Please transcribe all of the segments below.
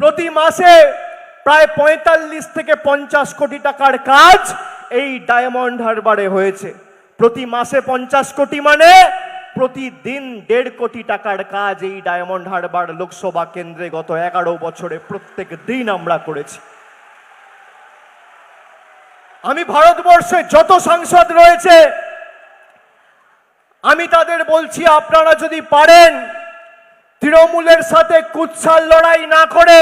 প্রতি মাসে প্রায় ৪৫ থেকে ৫০ কোটি টাকার কাজ এই ডায়মন্ড হারবারে হয়েছে। প্রতি মাসে ৫০ কোটি মানে প্রতিদিন ১.৫ কোটি টাকার কাজ এই ডায়মন্ড হারবার লোকসভা কেন্দ্রে গত ১১ বছরে প্রত্যেক দিন আমরা করেছি। আমি ভারতবর্ষে যত সাংসদ রয়েছে আমি তাদের বলছি, আপনারা যদি পারেন তৃণমূলের সাথে কুৎসার লড়াই না করে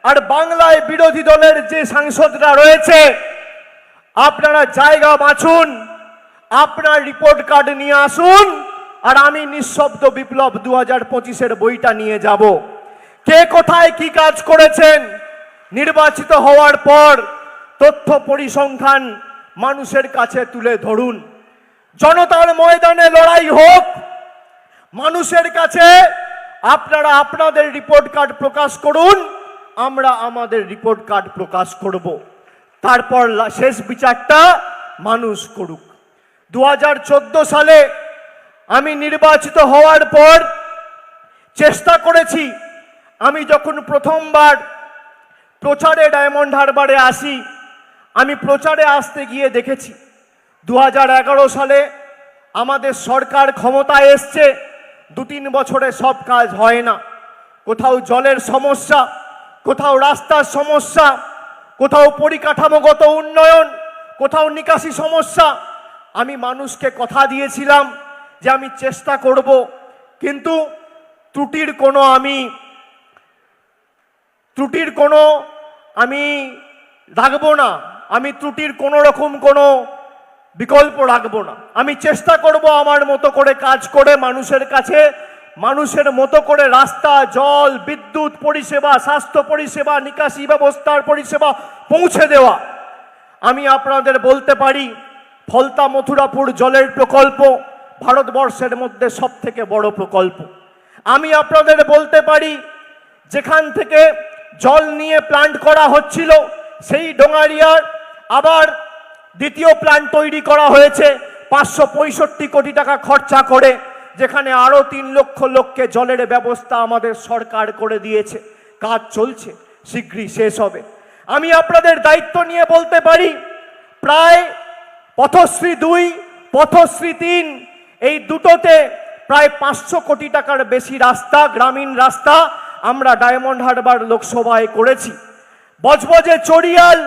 আর বাংলায় বিরোধী দলের যে সাংসদরা রয়েছে আপনারা জায়গা বাছুন, আপনার রিপোর্ট কার্ড নিয়ে আসুন, আর আমি নিঃশব্দ বিপ্লব 2025-এর বইটা নিয়ে যাব। কে কোথায় কি কাজ করেছেন নির্বাচিত হওয়ার পর তথ্য পরিসংখ্যান মানুষের কাছে তুলে ধরুন। জনতার ময়দানে লড়াই হোক, মানুষের কাছে আপনারা আপনাদের রিপোর্ট কার্ড প্রকাশ করুন, আমরা আমাদের রিপোর্ট কার্ড প্রকাশ করব। তারপর শেষ বিচারটা মানুষ করুক। 2014 সালে আমি নির্বাচিত হওয়ার পর চেষ্টা করেছি, আমি যখন প্রথমবার প্রচারে ডায়মন্ড হারবারে আসি, আমি প্রচারে আসতে গিয়ে দেখেছি 2011 সালে আমাদের সরকার ক্ষমতায় এসছে, 2-3 বছরে সব কাজ হয় না। কোথাও জলের সমস্যা, কোথাও রাস্তার সমস্যা, কোথাও পরিকাঠামোগত উন্নয়ন, কোথাও নিকাশি সমস্যা। আমি মানুষকে কথা দিয়েছিলাম যে আমি চেষ্টা করব, কিন্তু ত্রুটির কোনো আমি রাখবো না, আমি ত্রুটির কোনো রকম কোনো বিকল্প রাখবো না। আমি চেষ্টা করব আমার মতো করে কাজ করে মানুষের কাছে মানুষের মতো করে রাস্তা, জল, বিদ্যুৎ পরিষেবা, স্বাস্থ্য পরিষেবা, নিকাশি ব্যবস্থার পরিষেবা পৌঁছে দেওয়া। আমি আপনাদের বলতে পারি, ফলতা মথুরাপুর জলের প্রকল্প ভারতবর্ষের মধ্যে সবথেকে বড় প্রকল্প। আমি আপনাদের বলতে পারি, যেখান থেকে জল নিয়ে প্ল্যান্ট করা হচ্ছিল সেই ডোঙারিয়ার আবার দ্বিতীয় প্ল্যান্ট তৈরি করা হয়েছে ৫৬৫ কোটি টাকা খরচা করে, যেখানে আরো ৩ লক্ষ লোককে জলের ব্যবস্থা আমাদের সরকার করে দিয়েছে। কাজ চলছে, শীঘ্রই শেষ হবে। আমি আপনাদের দায়িত্ব নিয়ে বলতে পারি, প্রায় পথশ্রী 2, পথশ্রী 3 এই দুটোতে প্রায় ৫০০ কোটি টাকার বেশি রাস্তা, গ্রামীণ রাস্তা আমরা ডায়মন্ড হারবার লোকসভায় করেছি। বজবজে চড়িয়াল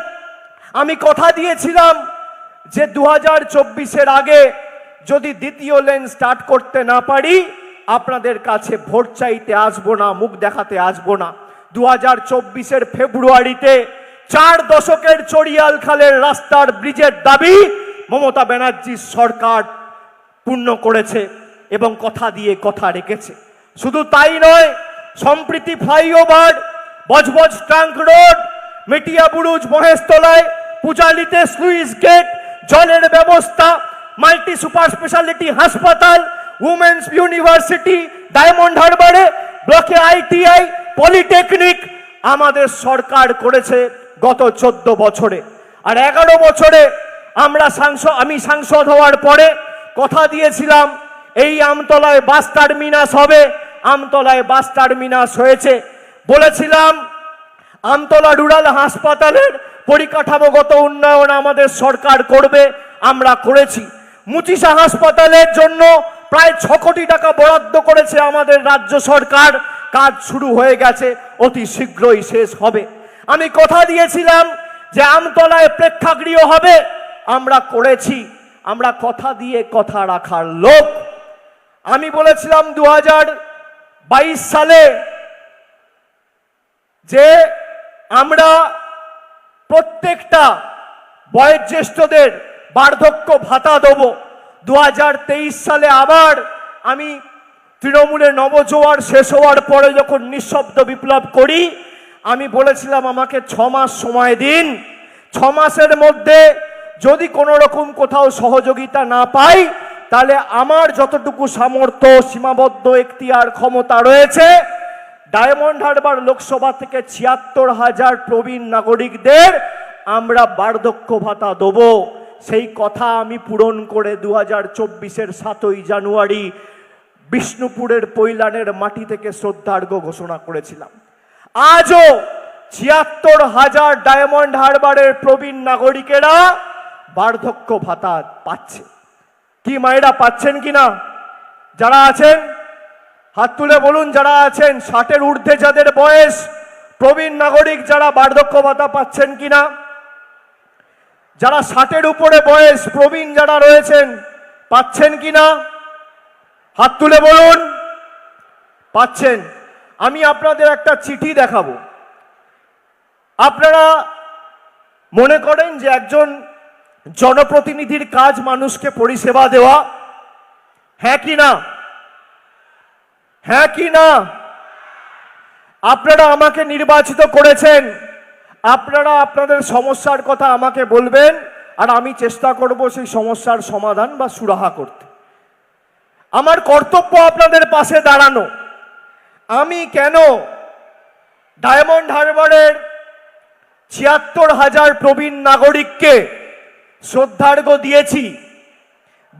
আমি কথা দিয়েছিলাম যে 2024-এর আগে যদি দ্বিতীয় লেন স্টার্ট করতে না পারি আপনাদের কাছে ভোট চাইতে আসবো না, মুখ দেখাতে আসবো না। 2024-এর ফেব্রুয়ারিতে 4 দশকের চড়িয়াল খালের রাস্তার ব্রিজের দাবি মমতা ব্যানার্জির সরকার পূর্ণ করেছে এবং কথা দিয়ে কথা রেখেছে। শুধু তাই নয়, সম্প্রীতি flyover, Budge Budge trunk road, মেটিয়া Buruj মহেশতলায়, পূজালিতে sluice gate, জলের ব্যবস্থা, মাল্টি সুপার স্পেশালিটি হাসপাতাল, উমেন্স ইউনিভার্সিটি ডায়মন্ড হারবারে, ব্লকে ITI, পলিটেকনিক আমাদের সরকার করেছে গত 14 বছরে। আর 11 বছরে আমি সাংসদ হওয়ার পরে কথা দিয়েছিলাম এই আমতলায় বাস টার্মিনাস হবে, আমতলায় বাস টার্মিনাস হয়েছে। বলেছিলাম আমতলা রুরাল হাসপাতালের পরিকাঠামোগত উন্নয়ন আমাদের সরকার করবে, আমরা করেছি। মুচিসা হাসপাতালের জন্য প্রায় 6 কোটি টাকা বরাদ্দ করেছে আমাদের রাজ্য সরকার, কাজ শুরু হয়ে গেছে, অতি শীঘ্রই শেষ হবে। আমি কথা দিয়েছিলাম যে আমতলায় প্রেক্ষাগৃহ হবে, আমরা করেছি। আমরা কথা দিয়ে কথা রাখার লোক। আমি বলেছিলাম 2022 সালে যে আমরা প্রত্যেকটা বয়োজ্যেষ্ঠদের বার্ধক্য ভাতা দেব। 2023 সালে আবার আমি তৃণমূলের নবজোয়ার শেষ হওয়ার পরে যখন নিঃশব্দ বিপ্লব করি, আমি বলেছিলাম আমাকে 6 মাস সময় দিন, 6 মাসের মধ্যে যদি কোনো রকম কোথাও সহযোগিতা না পাই তাহলে আমার যতটুকু সামর্থ্য, সীমাবদ্ধ এখতিয়ার ক্ষমতা রয়েছে, ডায়মন্ড হারবার লোকসভা থেকে ৭৬,০০০ প্রবীণ নাগরিকদের আমরা বার্ধক্য ভাতা দেব। সেই কথা আমি পূরণ করে 2024-এর 7ই জানুয়ারি বিষ্ণুপুরের পৈলানের মাটি থেকে শ্রদ্ধার্ঘ্য ঘোষণা করেছিলাম। আজও ৭৬,০০০ ডায়মন্ড হারবারের প্রবীণ নাগরিকেরা বার্ধক্য ভাতা পাচ্ছে। কি মায়েরা পাচ্ছেন কিনা? যারা আছেন হাত তুলে বলুন, যারা আছেন ৬০-এর ঊর্ধ্বে যাদের বয়স, প্রবীণ নাগরিক যারা বার্ধক্য ভাতা পাচ্ছেন কিনা? যারা ৬০-এর উপরে বয়স প্রবীণ যারা রয়েছেন পাচ্ছেন কিনা? হাত তুলে বলুন পাচ্ছেন। আমি আপনাদের একটা চিঠি দেখাবো। আপনারা মনে করেন যে একজন জনপ্রতিনিধির কাজ মানুষকে পরিষেবা দেওয়া, হ্যাঁ কি না? হ্যাঁ কি না? আপনারা আমাকে নির্বাচিত করেছেন, আপনারা আপনাদের সমস্যার কথা আমাকে বলবেন, আর আমি চেষ্টা করব সেই সমস্যার সমাধান বা সুরাহা করতে। আমার কর্তব্য আপনাদের পাশে দাঁড়ানো। আমি কেন ডায়মন্ড হারবারের ৭৬,০০০ প্রবীণ নাগরিককে শ্রদ্ধার্ঘ্য দিয়েছি?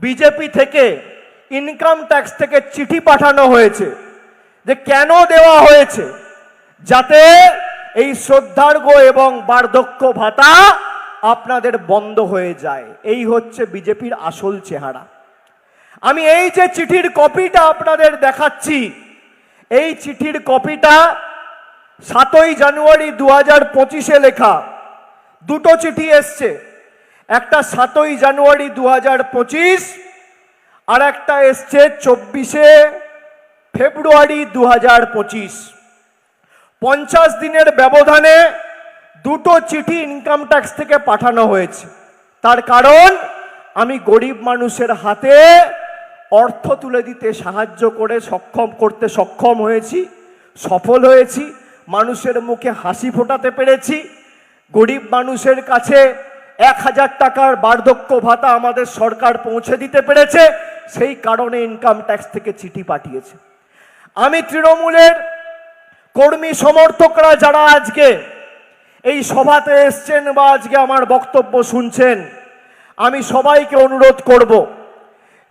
বিজেপি থেকে, ইনকাম ট্যাক্স থেকে চিঠি পাঠানো হয়েছে যে কেন দেওয়া হয়েছে, যাতে এই শ্রদ্ধার্ঘ্য এবং বার্ধক্য ভাতা আপনাদের বন্ধ হয়ে যায়। এই হচ্ছে বিজেপির আসল চেহারা। আমি এই যে চিঠির কপিটা আপনাদের দেখাচ্ছি, এই চিঠির কপিটা ৭ই জানুয়ারি ২০২৫-এ লেখা। দুটো চিঠি এসছে, একটা ৭ই জানুয়ারি ২০২৫ আর একটা এসছে ২৪শে ফেব্রুয়ারি ২০২৫। ৫০ দিনের ব্যবধানে দুটো চিঠি ইনকাম ট্যাক্স থেকে পাঠানো হয়েছে। তার কারণ আমি গরিব মানুষের হাতে অর্থ তুলে দিতে সাহায্য করে করতে সক্ষম হয়েছি, সফল হয়েছি, মানুষের মুখে হাসি ফোটাতে পেরেছি। গরিব মানুষের কাছে ১,০০০ টাকার বার্ধক্য ভাতা আমাদের সরকার পৌঁছে দিতে পেরেছে, সেই কারণে ইনকাম ট্যাক্স থেকে চিঠি পাঠিয়েছে। আমি তৃণমূলের কর্মী সমর্থকরা যারা আজকে এই সভাতে এসছেন বা আজকে আমার বক্তব্য শুনছেন, আমি সবাইকে অনুরোধ করব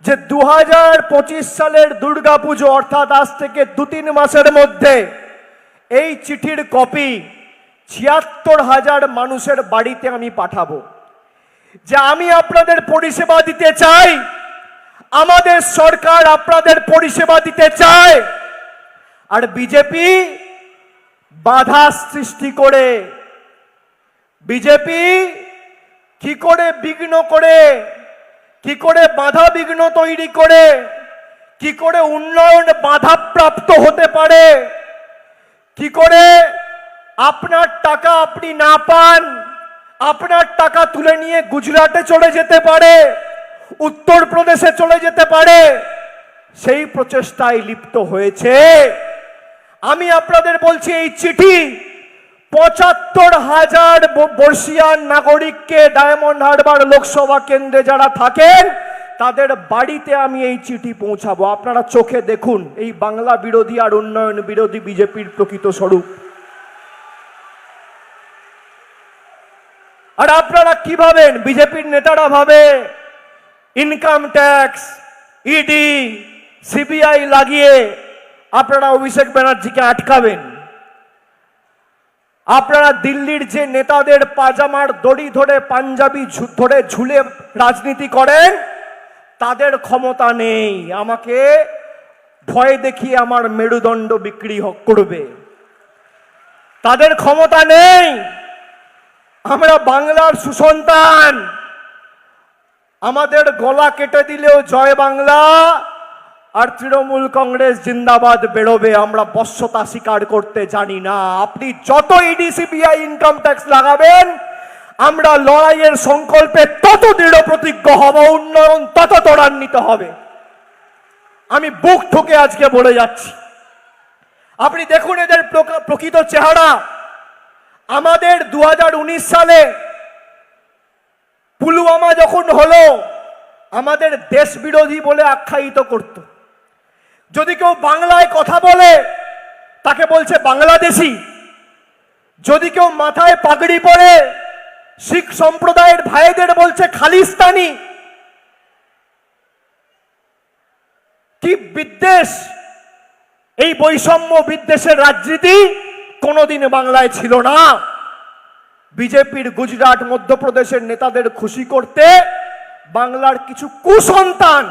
যে ২০২৫ সালের দুর্গাপুজো অর্থাৎ আজ থেকে ২-৩ মাসের মধ্যে এই চিঠির কপি ৭৬,০০০ মানুষের বাড়িতে আমি পাঠাবো। যে আমি আপনাদের পরিষেবা দিতে চাই, আমাদের সরকার আপনাদের পরিষেবা দিতে চায়, আর বিজেপি বাধা সৃষ্টি করে, বিজেপি কি করে বিঘ্ন করে, কি করে বাধা বিঘ্ন তৈরি করে, কি করে উন্নয়ন বাধাপ্রাপ্ত হতে পারে, কি করে আপনার টাকা আপনি না পান, আপনার টাকা তুলে নিয়ে গুজরাটে চলে যেতে পারে, উত্তরপ্রদেশে চলে যেতে পারে, সেই প্রচেষ্টায় লিপ্ত হয়েছে। আমি আপনাদের বলছি, এই চিঠি ৭৫,০০০ বর্ষিয়ান নাগরিককে ডায়মন্ড হারবার লোকসভা কেন্দ্রে যারা থাকেন তাদের বাড়িতে আমি এই চিঠি পৌঁছাবো। আপনারা চোখে দেখুন এই বাংলা বিরোধী আর উন্নয়ন বিরোধী বিজেপির প্রকৃত স্বরূপ। আর আপনারা কি ভাবেন? বিজেপির নেতারা ভাবে ইনকাম ট্যাক্স, ইডি, সিবিআই লাগিয়ে আপনারা অভিষেক ব্যানার্জিকে আটকাবেন। আপনারা দিল্লির যে নেতাদের পাজামার দড়ি ধরে, পাঞ্জাবি ধরে ঝুলে রাজনীতি করেন, তাদের ক্ষমতা নেই আমাকে ভয় দেখিয়ে আমার মেরুদণ্ড বিক্রি করবে। তাদের ক্ষমতা নেই। আমরা বাংলার সুসন্তান, আমাদের গলা কেটে দিলেও জয় বাংলা আর তৃণমূল কংগ্রেস জিন্দাবাদ বেরোবে। আমরা বশ্যতা স্বীকার করতে জানি না। আপনি যত ইডি, সিবিআই, ইনকাম ট্যাক্স লাগাবেন, আমরা লড়াইয়ের সংকল্পে তত দৃঢ় প্রতিজ্ঞ হব, উন্নয়ন তত ত্বরান্বিত হবে। আমি বুক ঠুকে আজকে বলে যাচ্ছি। আপনি দেখুন এদের প্রকৃত চেহারা। আমাদের ২০১৯ সালে পুলওয়ামা যখন হলো, আমাদের দেশ বিরোধী বলে আখ্যায়িত করত। যদি কেউ বাংলায় কথা বলে তাকে বলছে বাংলাদেশি। যদি কেউ মাথায় পাগড়ি পরে শিখ সম্প্রদায়ের ভাইদের বলছে খালিস্তানি। কি বিদ্বেষ! এই বৈষম্য বিদ্বেষের রাজনীতি কোনোদিন বাংলায় ছিল না। বিজেপির গুজরাট মধ্যপ্রদেশের নেতাদের খুশি করতে বাংলার কিছু কুসন্তান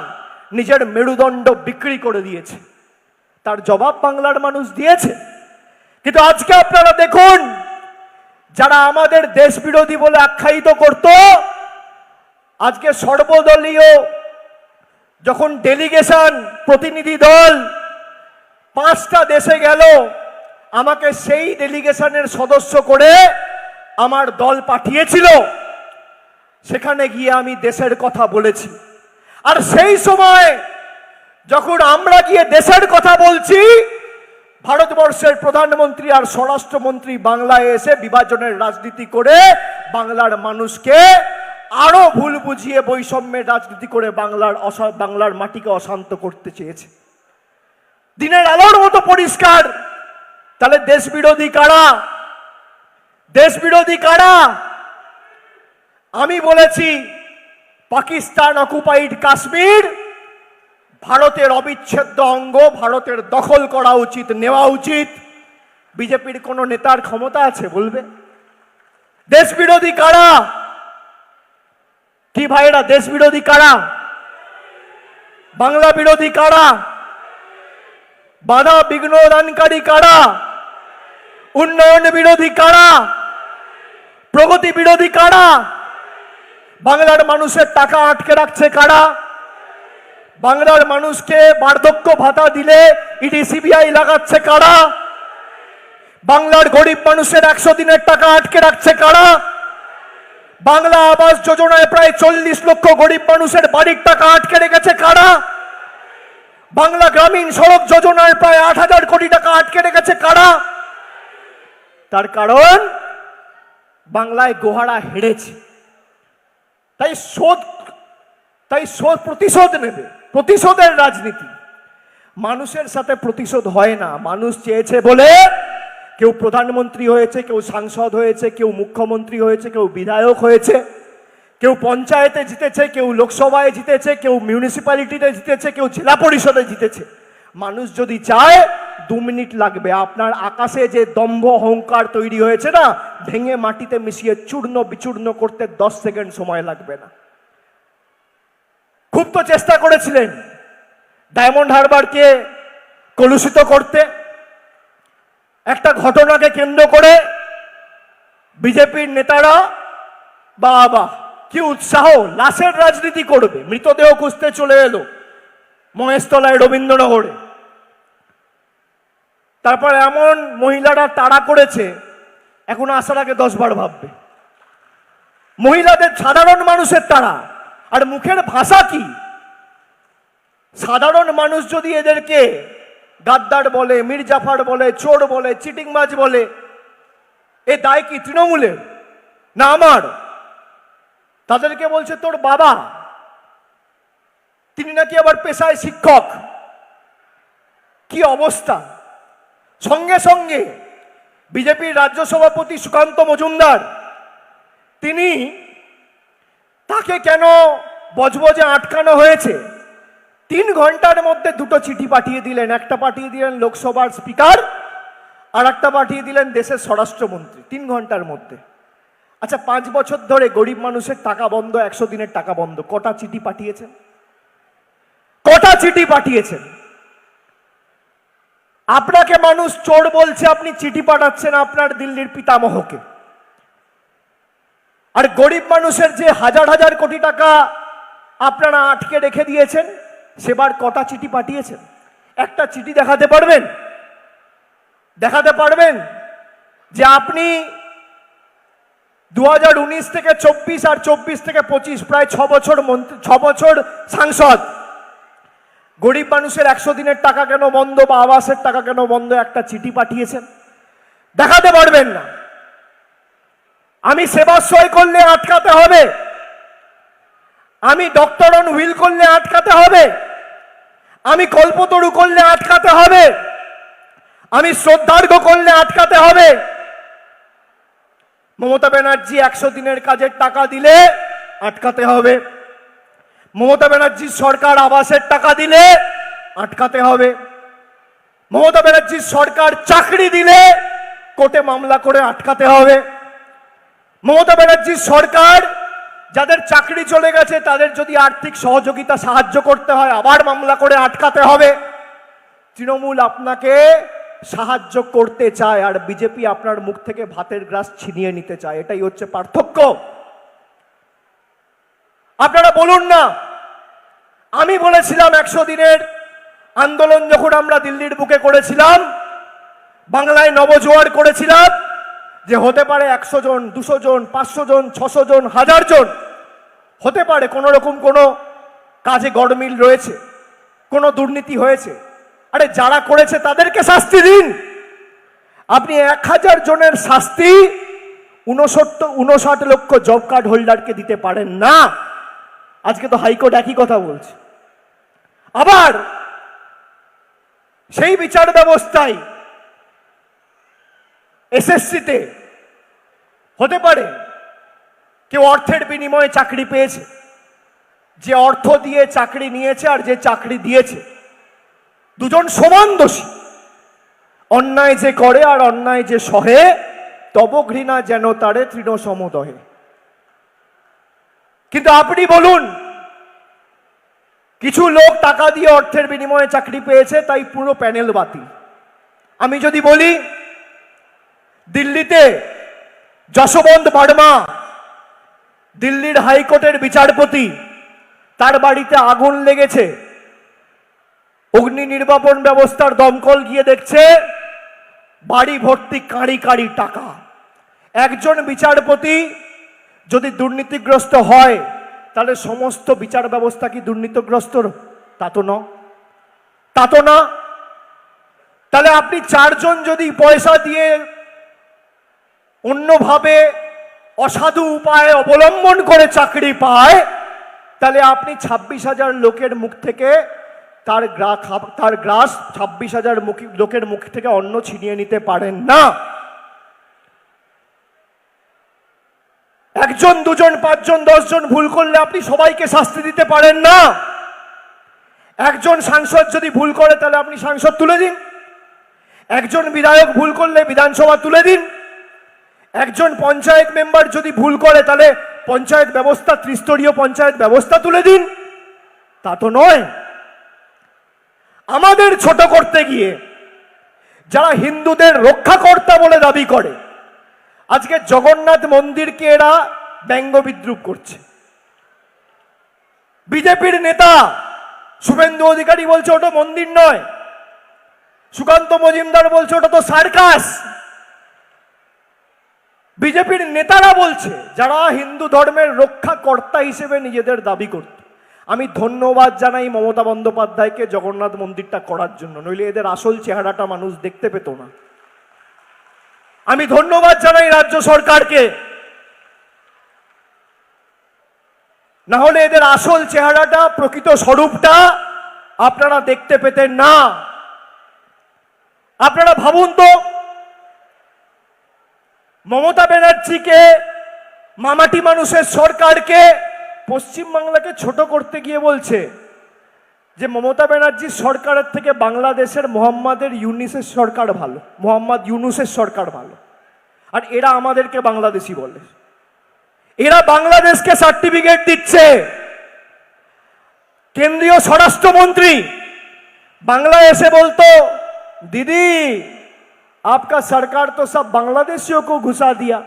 নিজের মেরুদণ্ড বিক্রি করে দিয়েছে, তার জবাব বাংলার মানুষ দিয়েছে। কিন্তু আজকে আপনারা দেখুন, যারা আমাদের দেশ বিরোধী বলে আখ্যায়িত করত, আজকে সর্বদলীয় যখন ডেলিগেশন প্রতিনিধি দল 5টা দেশে গেল, আমাকে সেই ডেলিগেশনের সদস্য করে আমার দল পাঠিয়েছিল, সেখানে গিয়ে আমি দেশের কথা বলেছি। আর সেই সময় যখন আমরা গিয়ে দেশের কথা বলছি, ভারতবর্ষের প্রধানমন্ত্রী আর স্বরাষ্ট্রমন্ত্রী বাংলায় এসে বিভাজনের রাজনীতি করে বাংলার মানুষকে আরো ভুল বুঝিয়ে বৈষম্যের রাজনীতি করে বাংলার মাটিকে অশান্ত করতে চেয়েছে। দিনের আলোর মতো পরিষ্কার। তাহলে দেশ বিরোধী কারা? দেশ বিরোধী কারা? আমি বলেছি পাকিস্তান অকুপাইড কাশ্মীর ভারতের অবিচ্ছেদ্য অঙ্গ, ভারতের দখল করা উচিত, নেওয়া উচিত। বিজেপির কোন নেতার ক্ষমতা আছে বলবে? দেশ বিরোধী কারা? কি ভাইরা, দেশ বিরোধী কারা? বাংলা বিরোধী কারা? বাধা বিঘ্ন দানকারী কারা? উন্নয়ন বিরোধী কারা? প্রগতি বিরোধী কারা? বাংলার মানুষের টাকা আটকে রাখছে কারা? বাংলার মানুষকে বার্ধক্য ভাতা দিলে ইডি সিবিআই লাগাচ্ছে কারা? বাংলার গরিব মানুষের 100 দিনের টাকা আটকে রাখছে কারা? বাংলা আবাস যোজনায় প্রায় 40 লক্ষ গরিব মানুষের বাড়ির টাকা আটকে রেখেছে কারা? বাংলা গ্রামীণ সড়ক যোজনায় প্রায় 8,000 কোটি টাকা আটকে রেখেছে কারা? তার কারণ বাংলায় গোহারা হেরেছে, তাই প্রতিশোধ নেবে, প্রতিশোধের রাজনীতি। মানুষের সাথে প্রতিশোধ হয় না। মানুষ চেয়েছে বলে কেউ প্রধানমন্ত্রী হয়েছে, কেউ সাংসদ হয়েছে, কেউ মুখ্যমন্ত্রী হয়েছে, কেউ বিধায়ক হয়েছে, কেউ পঞ্চায়েতে জিতেছে, কেউ লোকসভায় জিতেছে, কেউ মিউনিসিপ্যালিটিতে জিতেছে, কেউ জেলা পরিষদে জিতেছে। মানুষ যদি চায় 2 মিনিট লাগবে। আপনার আকাশে যে দম্ভ অহংকার তৈরি হয়েছে না, ভেঙে মাটিতে মিশিয়ে চূর্ণ বিচূর্ণ করতে 10 সেকেন্ড সময় লাগবে না। খুব তো চেষ্টা করেছিলেন ডায়মন্ড হারবারকে কলুষিত করতে। একটা ঘটনাকে কেন্দ্র করে বিজেপির নেতারা বাবা কি উৎসাহ, লাশের রাজনীতি করবে। মৃতদেহ খুঁজতে চলে এলো মহেশতলায়, রবীন্দ্রনগরে। তারপর এমন মহিলারা তাড়া করেছে, এখন আসার আগে 10 বার ভাববে। মহিলাদের, সাধারণ মানুষের তাড়া। আর মুখের ভাষা কি? সাধারণ মানুষ যদি এদেরকে গাদ্দার বলে, মির্জাফার বলে, চোর বলে, চিটিংবাজ বলে, এ দায় কি তৃণমূলের না আমার? তাদেরকে বলছে তোর বাবা, তিনি নাকি আবার পেশায় শিক্ষক। কি অবস্থা! সঙ্গে সঙ্গে বিজেপির রাজ্য সভাপতি সুকান্ত মজুমদার, তিনি তাকে কেন বজবজে আটকানো হয়েছে 3 ঘন্টার মধ্যে 2টো চিঠি পাঠিয়ে দিলেন। একটা পাঠিয়ে দিলেন লোকসভার স্পিকার, আর একটা পাঠিয়ে দিলেন দেশের স্বরাষ্ট্রমন্ত্রী। 3 ঘন্টার মধ্যে। আচ্ছা, 5 বছর ধরে গরিব মানুষের টাকা বন্ধ, 100 দিনের টাকা বন্ধ, কটা চিঠি পাঠিয়েছেন? কটা চিঠি পাঠিয়েছেন? আপনাকে মানুষ চোর বলছে, আপনি চিঠি পাঠাচ্ছেন আপনার দিল্লির পিতামহকে। আর গরিব মানুষের যে হাজার হাজার কোটি টাকা আপনারা আটকে রেখে দিয়েছেন, সেবার কটা চিঠি পাঠিয়েছেন? একটা চিঠি দেখাতে পারবেন? দেখাতে পারবেন যে আপনি 2019 থেকে 24 আর 24 থেকে 25 প্রায় 6 বছর সাংসদ, গরিব মানুষের 100 দিনের টাকা কেন বন্ধ বা আবাসের টাকা কেন বন্ধ একটা চিঠি পাঠিয়েছেন? দেখাতে পারবেন না। আমি সেবাশ্রয় করলে আটকাতে হবে, আমি ডক্টর অন হুইল করলে আটকাতে হবে, আমি কল্পতরু করলে আটকাতে হবে, আমি শ্রদ্ধার্ঘ্য করলে আটকাতে হবে। মমতা ব্যানার্জি 100 দিনের কাজের টাকা দিলে আটকাতে হবে। মমতা ব্যানার্জির সরকার আবাসের টাকা দিলে আটকাতে হবে। মমতা ব্যানার্জির সরকার চাকরি দিলে কোর্টে মামলা করে আটকাতে হবে। মমতা ব্যানার্জির সরকার যাদের চাকরি চলে গেছে তাদের যদি আর্থিক সহযোগিতা সাহায্য করতে হয় আবার মামলা করে আটকাতে হবে। তৃণমূল আপনাকে সাহায্য করতে চায় আর বিজেপি আপনার মুখ থেকে ভাতের গ্রাস ছিনিয়ে নিতে চায়, এটাই হচ্ছে পার্থক্য। আপনারা বলুন না, আমি বলেছিলাম 100 দিনের আন্দোলন যখন আমরা দিল্লির বুকে করেছিলাম, বাংলায় নবজোয়ার করেছিলাম, যে হতে পারে 100 জন, 200 জন, 500 জন, 600 জন, 1000 জন হতে পারে কোনো রকম কোনো কাজে গড়মিল রয়েছে, কোনো দুর্নীতি হয়েছে। আরে যারা করেছে তাদেরকে শাস্তি দিন। আপনি 1000 জনের শাস্তি 59 লক্ষ জব কার্ড হোল্ডারকে দিতে পারেন না। আজকে তো হাইকোর্ট একই কথা বলছে। আবার সেই বিচার ব্যবস্থায় এসএসসিতে হতে পারে কেউ অর্থের বিনিময়ে চাকরি পেয়েছে, যে অর্থ দিয়ে চাকরি নিয়েছে আর যে চাকরি দিয়েছে দুজন সমান দোষী। অন্যায় যে করে আর অন্যায় যে সহে, তব ঘৃণা যেন তারে তৃণ সমদহে। কিন্তু আপনি বলুন, কিছু লোক টাকা দিয়ে অর্থের বিনিময়ে চাকরি পেয়েছে তাই পুরো প্যানেল বাতিল। আমি যদি বলি দিল্লিতে যশবন্ত বর্মা, দিল্লির হাইকোর্টের বিচারপতি, তার বাড়িতে আগুন লেগেছে, অগ্নি নির্বাপন ব্যবস্থার দমকল গিয়ে দেখছে বাড়ি ভর্তি কাঁড়ি কাঁড়ি টাকা। একজন বিচারপতি যদি দুর্নীতিগ্রস্ত হয় তাহলে সমস্ত বিচার ব্যবস্থা কি দুর্নীতিগ্রস্ত? তা তো না। তাহলে আপনি 4 জন যদি পয়সা দিয়ে অন্যভাবে অসাধু উপায় অবলম্বন করে চাকরি পায়, তাহলে আপনি 26,000 লোকের মুখ থেকে তার গ্রাস 26,000 লোকের মুখ থেকে অন্ন ছিনিয়ে নিতে পারেন না। 1 জন 2 জন 5 জন 10 জন ভুল করলে আপনি সবাইকে শাস্তি দিতে পারেন না। একজন সাংসদ যদি ভুল করে তাহলে আপনি সাংসদ তুলে দিন, একজন বিধায়ক ভুল করলে বিধানসভা তুলে দিন, একজন পঞ্চায়েত মেম্বার যদি ভুল করে তাহলে পঞ্চায়েত ব্যবস্থা, ত্রিস্তরীয় পঞ্চায়েত ব্যবস্থা তুলে দিন। তা তো নয়। আমাদের ছোট করতে গিয়ে যারা হিন্দুদের রক্ষাকর্তা বলে দাবি করে, আজকে জগন্নাথ মন্দিরকে এরা ব্যঙ্গ বিদ্রুপ করছে। বিজেপির নেতা শুভেন্দু অধিকারী বলছে ওটা মন্দির নয়, সুকান্ত মজুমদার বলছে ওটা তো সার্কাস। বিজেপির নেতারা বলছে, যারা হিন্দু ধর্মের রক্ষাকর্তা হিসেবে নিজেদের দাবি করত। আমি ধন্যবাদ জানাই মমতা বন্দ্যোপাধ্যায়কে জগন্নাথ মন্দিরটা করার জন্য, নইলে এদের আসল চেহারাটা মানুষ দেখতে পেত না। আমি ধন্যবাদ জানাই রাজ্য সরকারকে, না হলে এদের আসল চেহারাটা, প্রকৃত স্বরূপটা আপনারা দেখতে পেতেন না। আপনারা ভাবুন তো, মমতা ব্যানার্জিকে, মামাটি মানুষের সরকারকে পশ্চিমবাংলাকে ছোট করতে গিয়ে বলছে যে মমতা ব্যানার্জির সরকারের থেকে বাংলাদেশের মোহাম্মদ ইউনুসের সরকার ভালো। আর এরা আমাদেরকে বাংলাদেশি বলে, এরা বাংলাদেশকে সার্টিফিকেট দিচ্ছে। কেন্দ্রীয় স্বরাষ্ট্রমন্ত্রী বাংলায় এসে বলতো, দিদি आपका सरकार तो सब बांग्लादेशियों को घुसा दिया।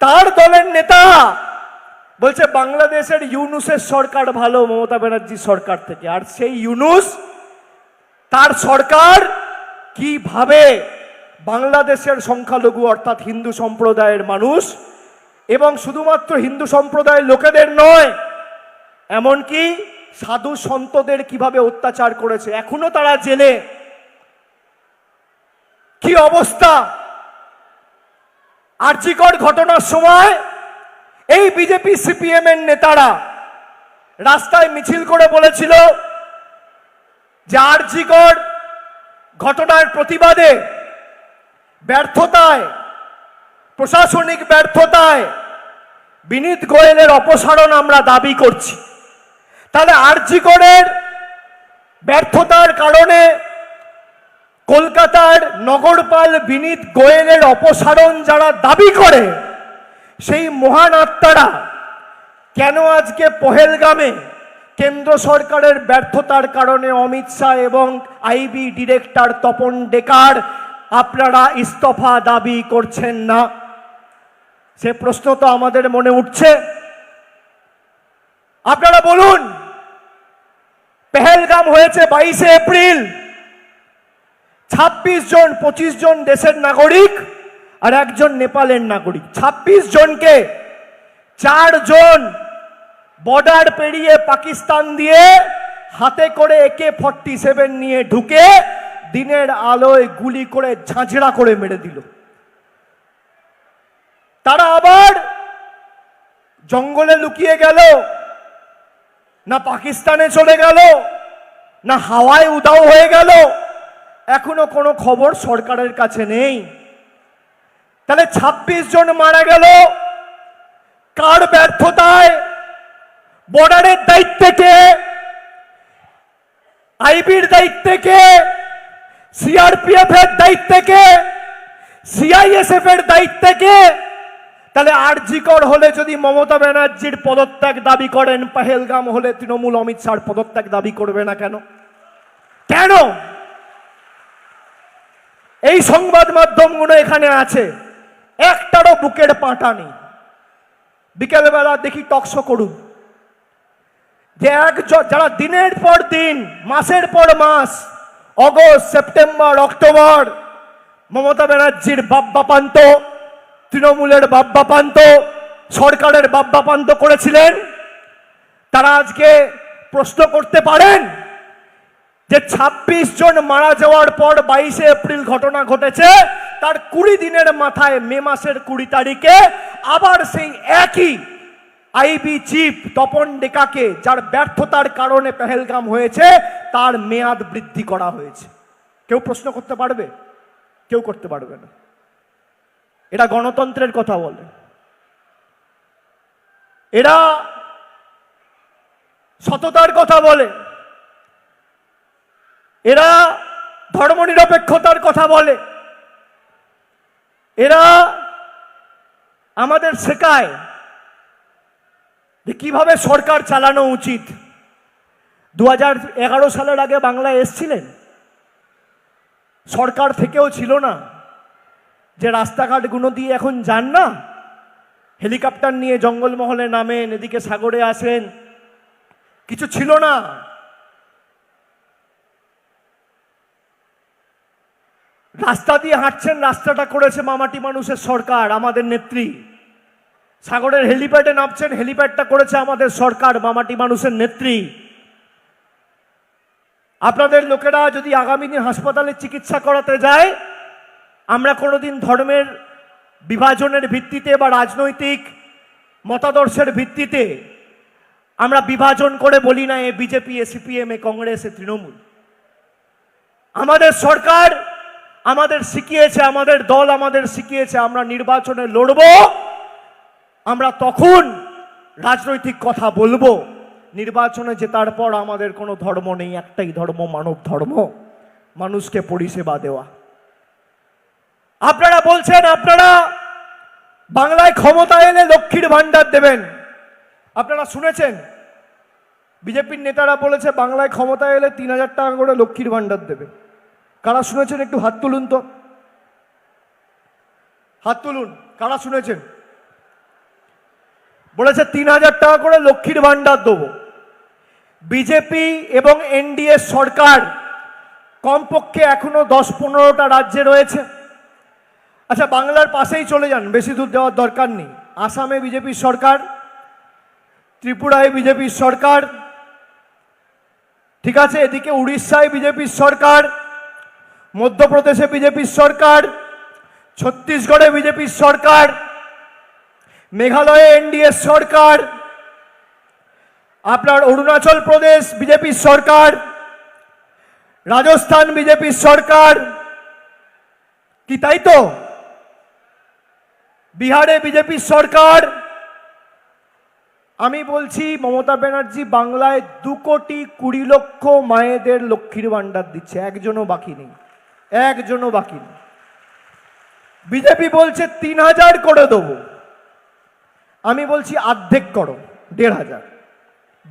তার দলের নেতা বলছে বাংলাদেশের ইউনুসের সরকার ভালো মমতা ব্যানার্জি সরকার থেকে। আর সেই ইউনুস, তার সরকার কিভাবে বাংলাদেশের সংখ্যালঘু অর্থাৎ হিন্দু সম্প্রদায়ের মানুষ, এবং শুধুমাত্র হিন্দু সম্প্রদায়ের লোকেদের নয়, এমনকি সাধু সন্তদের কিভাবে অত্যাচার করেছে। এখনো তারা জেলে। কি অবস্থা! আরজিকর ঘটনার সময় এই বিজেপি সিপিএম এর নেতারা রাস্তায় মিছিল করে বলেছিল যে আরজিকর ঘটনার প্রতিবাদে, ব্যর্থতায়, প্রশাসনিক ব্যর্থতায় বিনীত গোয়েলের অপসারণ আমরা দাবি করছি। তাহলে আরজিকরের ব্যর্থতার কারণে কলকাতার নগরপাল বিনীত গোয়েলের অপসারণ যারা দাবি করে, সেই মহান আত্মারা কেন আজকে পহেলগামে কেন্দ্র সরকারের ব্যর্থতার কারণে অমিত শাহ এবং আইবি ডিরেক্টর তপন ডেকার আপনারা ইস্তফা দাবি করছেন না? সে প্রশ্ন তো আমাদের মনে উঠছে। আপনারা বলুন, পেহেলগাম হয়েছে 22শে এপ্রিল, 26 জন 25 জন দেশের নাগরিক আর একজন নেপালের নাগরিক, 26 জনকে 4 জন বর্ডার পেরিয়ে পাকিস্তান দিয়ে হাতে করে AK-47 নিয়ে ঢুকে দিনের আলোয় গুলি করে ঝাঁঝরা করে মেরে দিল। তারা আবার জঙ্গলে লুকিয়ে গেল, না পাকিস্তানে চলে গেল, না হাওয়ায় উধাও হয়ে গেল, এখনো কোনো খবর সরকারের কাছে নেই। তাহলে 26 জন মারা গেল কার ব্যর্থতায়? বর্ডারের দায়িত্বে কে? আইবির দায়িত্বে কে? সিআরপিএফ এর দায়িত্বে কে? সিআইএসএফ এর দায়িত্বে কে? তাহলে আরজিকর হলে যদি মমতা ব্যানার্জির পদত্যাগ দাবি করেন, পহেলগাম হলে তৃণমূল অমিত শাহর পদত্যাগ দাবি করবে না কেন? কেন? এই সংবাদ মাধ্যমগুলো এখানে আছে, একটারও বুকের পাঁটা নেই। বিকেলবেলা দেখি টকশো করুন, যে যারা দিনের পর দিন, মাসের পর মাস, অগস্ট, সেপ্টেম্বর, অক্টোবর মমতা ব্যানার্জির বাপ্পাপান্ত, তৃণমূলের বাপ্পাপান্ত, সরকারের বাপ্পাপান্ত করেছিলেন, তারা আজকে প্রশ্ন করতে পারেন যে 26 জন মারা যাওয়ার পর 22শে এপ্রিল ঘটনা ঘটেছে, তার 20 দিনের মাথায় মে মাসের 20 তারিখে আবার সেই একই আইবি চিফ তপন ডেকাকে, যার ব্যর্থতার কারণে পেহেলগাম হয়েছে, তার মেয়াদ বৃদ্ধি করা হয়েছে। কেউ প্রশ্ন করতে পারবে? কেউ করতে পারবে না। এরা গণতন্ত্রের কথা বলে, এরা সততার কথা বলে, এরা ধর্মনিরপেক্ষতার কথা বলে, এরা আমাদের শেখায় যে কিভাবে সরকার চালানো উচিত। 2011 সালের আগে বাংলায় এসছিলেন, সরকার থেকেও ছিল না যে রাস্তাঘাটগুলো দিয়ে এখন যান না, হেলিকপ্টার নিয়ে জঙ্গলমহলে নামেন, এদিকে সাগরে আসেন, কিছু ছিল না। রাস্তা দিয়ে হাঁটছেন, রাস্তাটা করেছে মামাটি মানুষের সরকার, আমাদের নেত্রী। সাগরের হেলিপ্যাডে নামছেন, হেলিপ্যাডটা করেছে আমাদের সরকার, মামাটি মানুষের নেত্রী। আপনাদের লোকেরা যদি আগামী দিন হাসপাতালে চিকিৎসা করাতে যায়, আমরা কোনোদিন ধর্মের বিভাজনের ভিত্তিতে বা রাজনৈতিক মতাদর্শের ভিত্তিতে আমরা বিভাজন করে বলি না এ বিজেপি, এ সিপিএম, এ কংগ্রেস, এ তৃণমূল। আমাদের সরকার আমাদের শিখিয়েছে, আমাদের দল আমাদের শিখিয়েছে, আমরা নির্বাচনে লড়ব, আমরা তখন রাজনৈতিক কথা বলবো। নির্বাচনে জেতার পর আমাদের কোনো ধর্ম নেই, একটাই ধর্ম, মানব ধর্ম, মানুষকে পরিষেবা দেওয়া। আপনারা বলছেন আপনারা বাংলায় ক্ষমতা এলে লক্ষ্মীর ভান্ডার দেবেন। আপনারা শুনেছেন বিজেপির নেতারা বলেছে বাংলায় ক্ষমতা এলে 3000 টাকা করে লক্ষ্মীর ভান্ডার দেবে। কারা শুনেছেন একটু হাত তুলুন তো, হাত তুলুন, কারা শুনেছেন? বলেছে 3000 টাকা করে লক্ষ্মীর ভান্ডার দেবো। বিজেপি এবং এনডিএ সরকার কমপক্ষে এখনো 10-15টা রাজ্যে রয়েছে। আচ্ছা, বাংলার পাশেই চলে যান, বেশি দূর যাওয়ার দরকার নেই। আসামে বিজেপির সরকার, ত্রিপুরায় বিজেপির সরকার, ঠিক আছে, এদিকে উড়িষ্যায় বিজেপির সরকার, মধ্যপ্রদেশে বিজেপির সরকার, ছত্তিশগড়ে বিজেপির সরকার, মেঘালয়ে এনডিএ সরকার, আপনার অরুণাচল প্রদেশ বিজেপির সরকার, রাজস্থান বিজেপির সরকার, কি তাই তো? বিহারে বিজেপির সরকার। আমি বলছি মমতা ব্যানার্জি বাংলায় 2,20,00,000 মায়েদের লক্ষ্মীর ভান্ডার দিচ্ছে, একজনও বাকি নেই, একজনও বাকি নেই। বিজেপি বলছে 3000 করে দেবো, আমি বলছি অর্ধেক করো, 1500।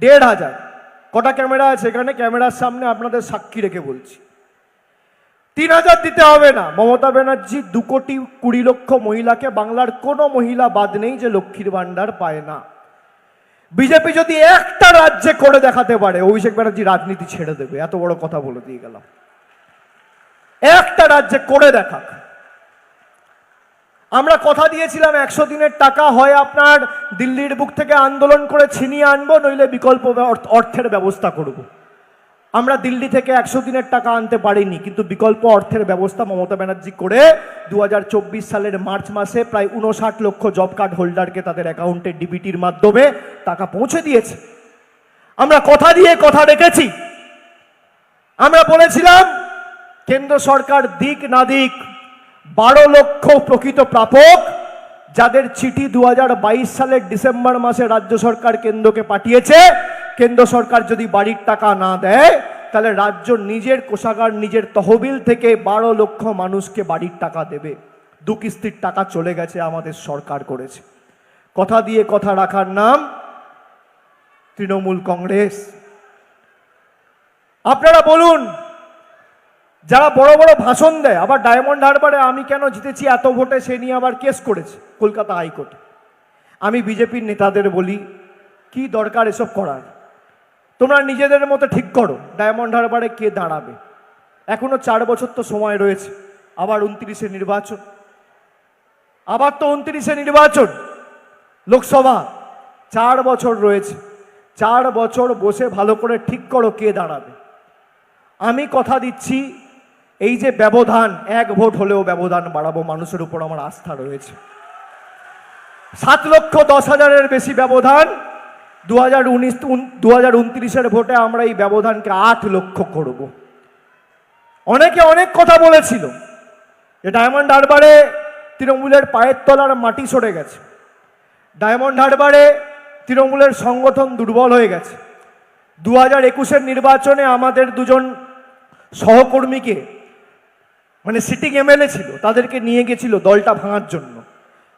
1500। কটা ক্যামেরা আছে এখানে? ক্যামেরার সামনে আপনাদের সাক্ষী রেখে বলছি 3000 দিতে হবে না। মমতা ব্যানার্জি 2,20,00,000 মহিলাকে, বাংলার কোনো মহিলা বাদ নেই যে লক্ষ্মীর ভান্ডার পায় না। বিজেপি যদি একটা রাজ্যে করে দেখাতে পারে, অভিষেক ব্যানার্জি রাজনীতি ছেড়ে দেবে। এত বড় কথা বলে দিয়ে গেলাম। একটা রাজ্যে করে দেখাক। আমরা কথা দিয়েছিলাম 100 দিনের টাকা হয় আপনার দিল্লির বুক থেকে আন্দোলন করে ছিনিয়ে আনবো, নইলে বিকল্প অর্থের ব্যবস্থা করব। আমরা দিল্লি থেকে 100 দিনের টাকা আনতে পারিনি, কিন্তু বিকল্প অর্থের ব্যবস্থা মমতা ব্যানার্জি করে 2024 সালের মার্চ মাসে প্রায় 59 লক্ষ জব কার্ড হোল্ডারকে তাদের অ্যাকাউন্টে ডিবিটির মাধ্যমে টাকা পৌঁছে দিয়েছে। আমরা কথা দিয়ে কথা রেখেছি। আমরা বলেছিলাম কেন্দ্র সরকার দিক না দিক 12 লক্ষ প্রকৃত প্রাপক, যাদের চিঠি 2022 সালের ডিসেম্বর মাসে রাজ্য সরকার কেন্দ্রকে পাঠিয়েছে, কেন্দ্র সরকার যদি বাড়ির টাকা না দেয় তাহলে রাজ্য নিজের কোষাগার, নিজের তহবিল থেকে 12 লক্ষ মানুষকে বাড়ির টাকা দেবে। 2 কিস্তির টাকা চলে গেছে, আমাদের সরকার করেছে। কথা দিয়ে কথা রাখার নাম তৃণমূল কংগ্রেস। আপনারা বলুন, যারা বড় বড় ভাষণ দেয়, আবার ডায়মন্ড হারবারে আমি কেন জিতেছি এত ভোটে সে নিয়ে আবার কেস করেছে কলকাতা হাইকোর্টে। আমি বিজেপির নেতাদের বলি, কি দরকার এসব করার? তোমরা নিজেদের মতো ঠিক করো ডায়মন্ড হারবারে কে দাঁড়াবে। এখনো 4 বছর তো সময় রয়েছে, আবার 29-এ নির্বাচন, আবার তো 29-এ নির্বাচন লোকসভা। 4 বছর রয়েছে। 4 বছর বসে ভালো করে ঠিক করো কে দাঁড়াবে। আমি কথা দিচ্ছি, এই যে ব্যবধান, 1 ভোট হলেও ব্যবধান বাড়াবো। মানুষের উপর আমার আস্থা রয়েছে। 7,10,000-এর বেশি ব্যবধান। 2029-এর ভোটে আমরা এই ব্যবধানকে 8 লক্ষ করব। অনেকে অনেক কথা বলেছিল যে ডায়মন্ড হারবারে তৃণমূলের পায়ের তলার মাটি সরে গেছে, ডায়মন্ড হারবারে তৃণমূলের সংগঠন দুর্বল হয়ে গেছে। 2021-এর নির্বাচনে আমাদের 2জন সহকর্মীকে, মানে সিটিং এমএলএ ছিল, তাদেরকে নিয়ে গেছিল দলটা ভাঙার জন্য।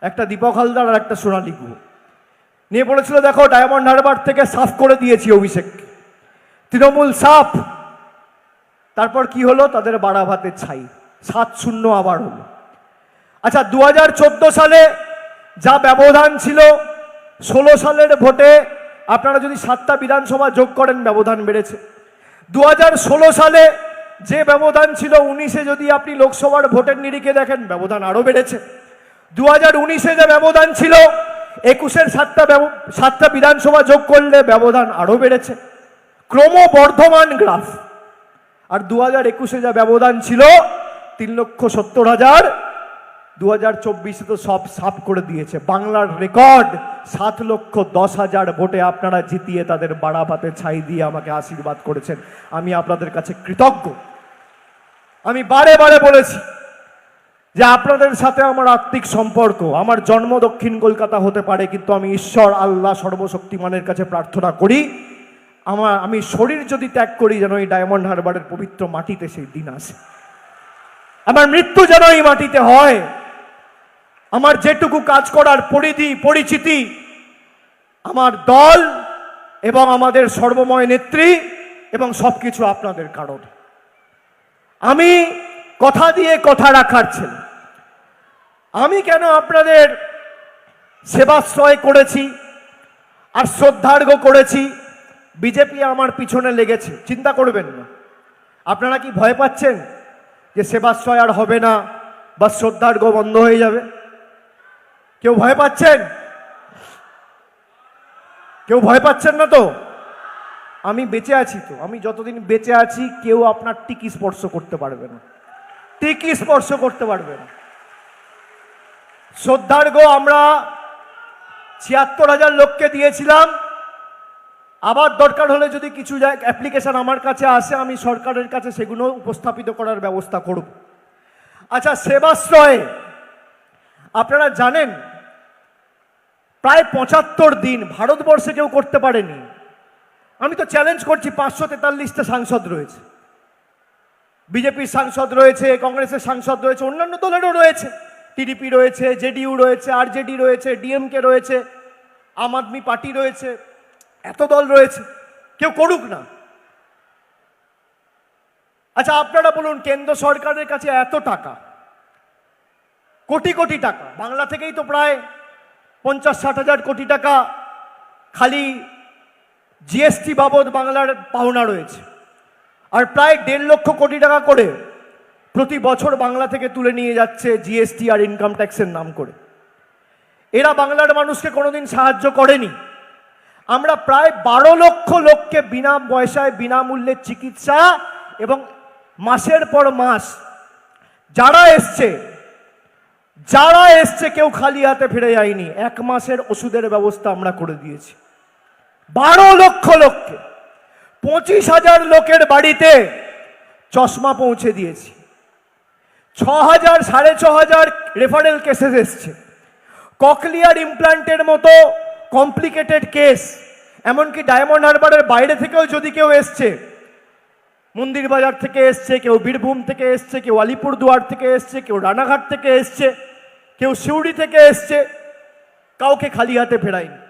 একটা দীপক হালদার আর একটা সোনালী গুহ নিয়ে বলেছিল, দেখো ডায়মন্ড হারবার থেকে সাফ করে দিয়েছি অভিষেক, তৃণমূল সাফ। তারপর কি হলো? তাদের বাড়া ভাতের ছাই। 7-0 আবার হলো। আচ্ছা, 2014 সালে যা ব্যবধান ছিল, 16 সালের ভোটে আপনারা যদি 7টা বিধানসভা যোগ করেন ব্যবধান বেড়েছে। 2016 সালে যে ব্যবধান ছিল, 19-এ যদি আপনি লোকসভার ভোটের নিরিখে দেখেন ব্যবধান আরো বেড়েছে। 2019-এ যে ব্যবধান ছিল, 21-এর 7টা বিধানসভা যোগ করলে ব্যবধান আরো বেড়েছে। ক্রমবর্ধমান গ্রাফ। আর 2021-এ যা ব্যবধান ছিল 3,70,000, 2024-এ তো সব সাফ করে দিয়েছে। বাংলার রেকর্ড 7,10,000 ভোটে আপনারা জিতিয়ে তাদের বাড়া ভাতে ছাই দিয়ে আমাকে আশীর্বাদ করেছেন। আমি আপনাদের কাছে কৃতজ্ঞ। আমি বারে বারে বলেছি যে আপনাদের সাথে আমার আত্মিক সম্পর্ক, আমার জন্ম দক্ষিণ কলকাতা হতে পারে, কিন্তু আমি ঈশ্বর আল্লাহ সর্বশক্তিমানের কাছে প্রার্থনা করি, আমি শরীর যদি ত্যাগ করি যেন এই ডায়মন্ড হারবারের পবিত্র মাটিতে সেই দিন আসে। আমার মৃত্যু যেন এই মাটিতে হয়। আমার যেটুকু কাজ করার পরিধি, পরিচিতি, আমার দল এবং আমাদের সর্বময় নেত্রী এবং সবকিছু আপনাদের কারণ। আমি কথা দিয়ে কথা রাখার ছেলে। আমি কেন আপনাদের সেবাশ্রয় করেছি আর শ্রদ্ধার্ঘ করেছি? বিজেপি আমার পিছনে লেগেছে, চিন্তা করবেন না। আপনারা কি ভয় পাচ্ছেন যে সেবাশ্রয় আর হবে না বা শ্রদ্ধার্ঘ বন্ধ হয়ে যাবে? কেউ ভয় পাচ্ছেন? কেউ ভয় পাচ্ছেন না তো? আমি বেঁচে আছি তো। আমি যতদিন বেঁচে আছি কেউ আপনার টিকি স্পর্শ করতে পারবে না, টিকি স্পর্শ করতে পারবে না। শ্রদ্ধার্ঘ আমরা 76,000 লোককে দিয়েছিলাম। আবার দরকার হলে যদি কিছু অ্যাপ্লিকেশন আমার কাছে আসে, আমি সরকারের কাছে সেগুলো উপস্থাপিত করার ব্যবস্থা করব। আচ্ছা, সেবাশ্রয়ে আপনারা জানেন প্রায় 75 দিন ভারতবর্ষে কেউ করতে পারেনি। আমি তো চ্যালেঞ্জ করছি, 543টা সাংসদ রয়েছে, বিজেপির সাংসদ রয়েছে, কংগ্রেসের সাংসদ রয়েছে, অন্যান্য দলেরও রয়েছে, টিডিপি রয়েছে, জেডিইউ রয়েছে, আরজেডি রয়েছে, ডিএমকে রয়েছে, আম আদমি পার্টি রয়েছে, এত দল রয়েছে, কেউ করুক না। আচ্ছা আপনারা বলুন, কেন্দ্র সরকারের কাছে এত টাকা, কোটি কোটি টাকা, বাংলা থেকেই তো প্রায় 50-60 হাজার কোটি টাকা খালি জিএসটি বাবদ বাংলার পাওনা রয়েছে, আর প্রায় 1.5 লক্ষ কোটি টাকা করে প্রতি বছর বাংলা থেকে তুলে নিয়ে যাচ্ছে জিএসটি আর ইনকাম ট্যাক্সের নাম করে। এরা বাংলার মানুষকে কোনোদিন সাহায্য করেনি। আমরা প্রায় 12 লক্ষ লোককে বিনা পয়সায় বিনামূল্যে চিকিৎসা এবং মাসের পর মাস যারা এসছে কেউ খালি হাতে ফিরে যায়নি। 1 মাসের ওষুধের ব্যবস্থা আমরা করে দিয়েছি 12 লক্ষ লোককে। 25,000 লোকের বাড়িতে চশমা পৌঁছে দিয়েছি। 6,000 6,500 রেফারেল কেসেস এসছে। ককলিয়ার ইমপ্লান্টের মতো কমপ্লিকেটেড কেস, এমনকি ডায়মন্ড হারবারের বাইরে থেকেও যদি কেউ এসছে, মন্দির বাজার থেকে এসছে, কেউ বীরভূম থেকে এসছে, কেউ আলিপুরদুয়ার থেকে এসছে, কেউ রানাঘাট থেকে এসছে, কেউ সিউড়ি থেকে এসছে, কাউকে খালি হাতে ফেরায়নি।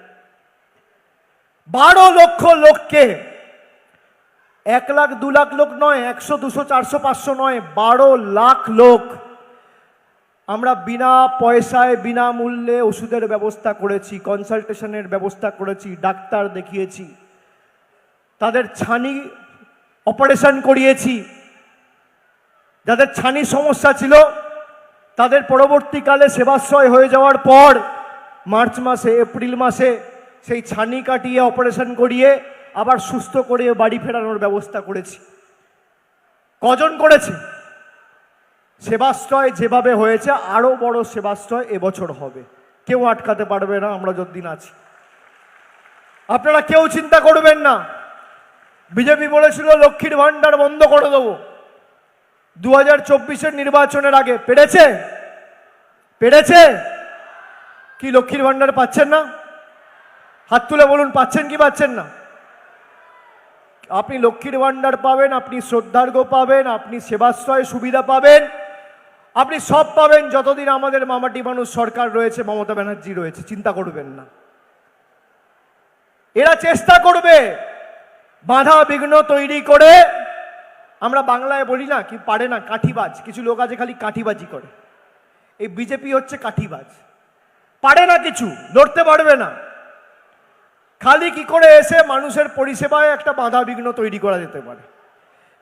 12 লক্ষ লোককে, 1 লাখ 2 লাখ লোক নয়, 100 200 400 500 নয়, 12 লাখ লোক আমরা বিনা পয়সায় বিনামূল্যে ওষুধের ব্যবস্থা করেছি, কনসালটেশনের ব্যবস্থা করেছি, ডাক্তার দেখিয়েছি, তাদের ছানি অপারেশন করিয়েছি। যাদের ছানির সমস্যা ছিল তাদের পরবর্তীকালে সেবাশ্রয় হয়ে যাওয়ার পর মার্চ মাসে এপ্রিল মাসে সেই ছানি কাটিয়ে অপারেশন করিয়ে আবার সুস্থ করে বাড়ি ফেরানোর ব্যবস্থা করেছি। কজন করেছে? সেবাশ্রয় যেভাবে হয়েছে আরো বড় সেবাশ্রয় এবছর হবে, কেউ আটকাতে পারবে না আমরা যতদিন আছি। আপনারা কেউ চিন্তা করবেন না। বিজেপি বলেছিল লক্ষ্মীর ভান্ডার বন্ধ করে দেবো 2024-এর নির্বাচনের আগে, পেরেছে কি? লক্ষ্মীর ভান্ডার পাচ্ছেন না? হাত তুলে বলুন পাচ্ছেন কি পাচ্ছেন না? আপনি লক্ষ্মীর ভান্ডার পাবেন, আপনি শ্রদ্ধার্ঘ্য পাবেন, আপনি সেবাশ্রয় সুবিধা পাবেন, আপনি সব পাবেন যতদিন আমাদের মামাটি মানুষ সরকার রয়েছে, মমতা ব্যানার্জি রয়েছে। চিন্তা করবেন না। এরা চেষ্টা করবে বাধা বিঘ্ন তৈরি করে। আমরা বাংলায় বলি না কি পারে না, কাঠিবাজ। কিছু লোক আছে খালি কাঠিবাজি করে। এই বিজেপি হচ্ছে কাঠিবাজ, পারে না, কিছু লড়তে পারবে না। খালি কি করে এসে মানুষের পরিষেবায় একটা বাধা বিঘ্ন তৈরি করা যেতে পারে,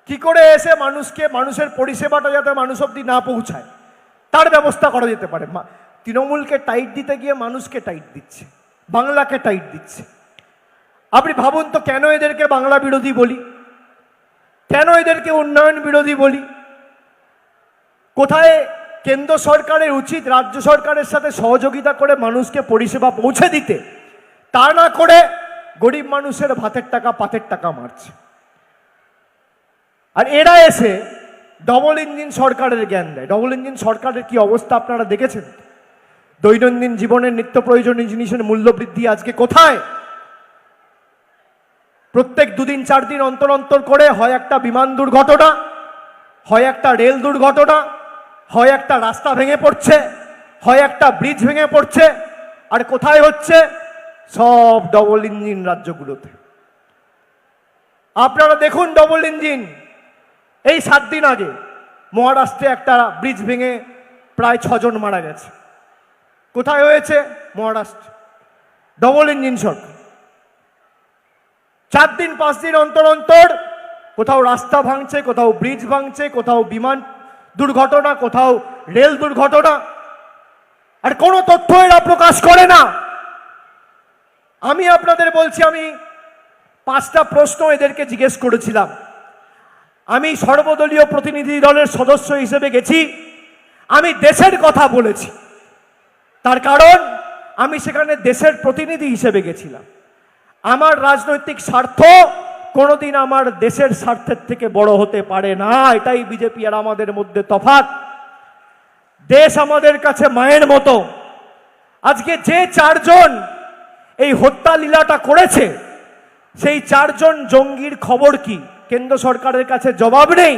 কি করে এসে মানুষের পরিষেবাটা যাতে মানুষ অব্দি না পৌঁছায় তার ব্যবস্থা করা যেতে পারে। তৃণমূলকে টাইট দিতে গিয়ে মানুষকে টাইট দিচ্ছে, বাংলাকে টাইট দিচ্ছে। আপনি ভাবুন তো, কেন এদেরকে বাংলা বিরোধী বলি, কেন এদেরকে উন্নয়ন বিরোধী বলি? কোথায় কেন্দ্র সরকারের উচিত রাজ্য সরকারের সাথে সহযোগিতা করে মানুষকে পরিষেবা পৌঁছে দিতে, তা না করে গরিব মানুষের ভাতের টাকা পাতের টাকা মারছে। আর এরা এসে ডবল ইঞ্জিন সরকারের জ্ঞান দেয়। ডবল ইঞ্জিন সরকারের কি অবস্থা আপনারা দেখেছেন? দৈনন্দিন জীবনের নিত্য প্রয়োজনীয় জিনিসের মূল্য বৃদ্ধি আজকে কোথায়? প্রত্যেক 2 দিন 4 দিন অন্তর অন্তর করে হয় একটা বিমান দুর্ঘটনা, হয় একটা রেল দুর্ঘটনা, হয় একটা রাস্তা ভেঙে পড়ছে, হয় একটা ব্রিজ ভেঙে পড়ছে। আর কোথায় হচ্ছে? সব ডবল ইঞ্জিন রাজ্যগুলোতে। আপনারা দেখুন ডবল ইঞ্জিন। এই 7 দিন আগে মহারাষ্ট্রে একটা ব্রিজ ভেঙে প্রায় 6 জন মারা গেছে। কোথায় হয়েছে? মহারাষ্ট্র। ডবল ইঞ্জিন সরকার। 4 দিন 5 দিন অন্তর অন্তর কোথাও রাস্তা ভাঙছে, কোথাও ব্রিজ ভাঙছে, কোথাও বিমান দুর্ঘটনা, কোথাও রেল দুর্ঘটনা, আর কোনো তথ্য এরা প্রকাশ করে না। আমি আপনাদের বলছি, আমি 5টা প্রশ্ন এদেরকে জিজ্ঞেস করেছিলাম। আমি সর্বদলীয় প্রতিনিধি দলের সদস্য হিসেবে গেছি, আমি দেশের কথা বলেছি। তার কারণ আমি সেখানে দেশের প্রতিনিধি হিসেবে গেছিলাম। আমার রাজনৈতিক স্বার্থ কোনোদিন আমার দেশের স্বার্থের থেকে বড় হতে পারে না। এটাই বিজেপি আর আমাদের মধ্যে তফাৎ। দেশ আমাদের কাছে মায়ের মতো। আজকে যে 4 জন এই হত্যা লীলাটা করেছে, সেই 4 জন জঙ্গির খবর কি? কেন্দ্র সরকারের কাছে জবাব নেই।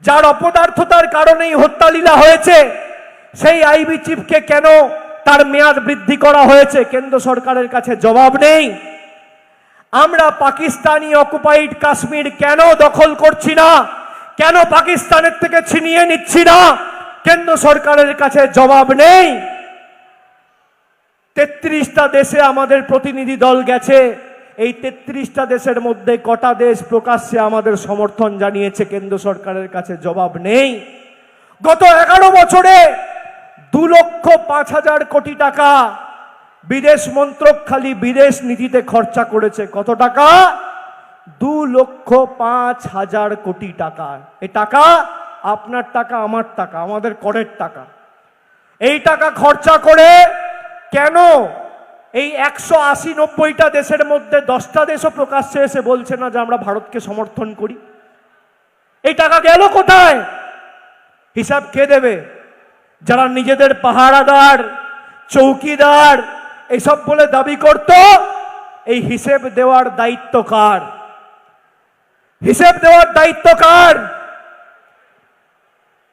যার অপদার্থতার কারণেই হত্যালীলা হয়েছে, সেই আইবি চিফকে কেন তার মেয়াদ বৃদ্ধি করা হয়েছে? কেন্দ্র সরকারের কাছে জবাব নেই। আমরা পাকিস্তানি অকুপাইড কাশ্মীর কেন দখল করছি না, কেন পাকিস্তানের থেকে ছিনিয়ে নিচ্ছি না? কেন্দ্র সরকারের কাছে জবাব নেই। 33টা দেশে আমাদের প্রতিনিধি দল গেছে, এই 33টা দেশের মধ্যে কটা দেশ প্রকাশ্যে আমাদের সমর্থন জানিয়েছে? কেন্দ্র সরকারের কাছে জবাব নেই। গত 11 বছরে 2,05,000 কোটি টাকা বিদেশ মন্ত্রক খালি বিদেশ নীতিতে খরচা করেছে। কত টাকা? 2,05,000 কোটি টাকা। এই টাকা আপনার টাকা, আমার টাকা, আমাদের করের টাকা। এই টাকা খরচা করে কেন এই 180-90টা দেশের মধ্যে 10টা দেশও প্রকাশ্যে এসে বলছে না যে আমরা ভারতকে সমর্থন করি? এই টাকা গেল কোথায়? হিসাব কে দেবে? যারা নিজেদের পাহারাদার, চৌকিদার এইসব বলে দাবি করত, এই হিসেব দেওয়ার দায়িত্ব কার? হিসেব দেওয়ার দায়িত্ব কার?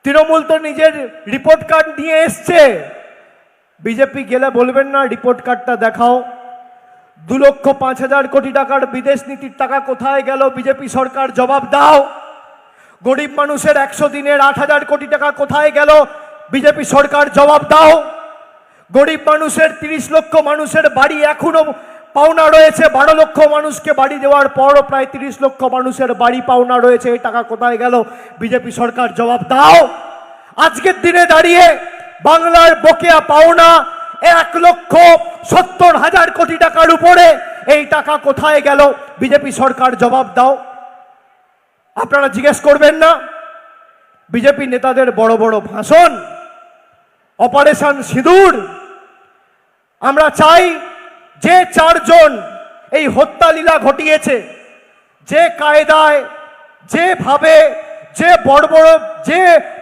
তৃণমূল তো নিজের রিপোর্ট কার্ড নিয়ে এসছে। বিজেপি গেলে বলবেন না রিপোর্ট কার্ডটা দেখাও? 2,05,000 কোটি টাকার বিদেশ নীতির টাকা কোথায় গেল? বিজেপি সরকার জবাব দাও। গরিব মানুষের 100 দিনের 8,000 কোটি টাকা কোথায় গেল? বিজেপি সরকার জবাব দাও। গরিব মানুষের 30 লক্ষ মানুষের বাড়ি এখনো পাওনা রয়েছে, 12 লক্ষ মানুষকে বাড়ি দেওয়ার পরও প্রায় 30 লক্ষ মানুষের বাড়ি পাওনা রয়েছে, এই টাকা কোথায় গেল? বিজেপি সরকার জবাব দাও। আজকের দিনে দাঁড়িয়ে বাংলার বকেয়া পাওনা 1,70,000 কোটি টাকার উপরে, এই টাকা কোথায় গেল? বিজেপি সরকার জবাব দাও। আপনারা জিজ্ঞেস করবেন না? বিজেপি নেতাদের বড় বড় ভাষণ, অপারেশন সিঁদুর। আমরা চাই যে 4 জন এই হত্যালীলা ঘটিয়েছে, যে কায়দায়, যেভাবে, যে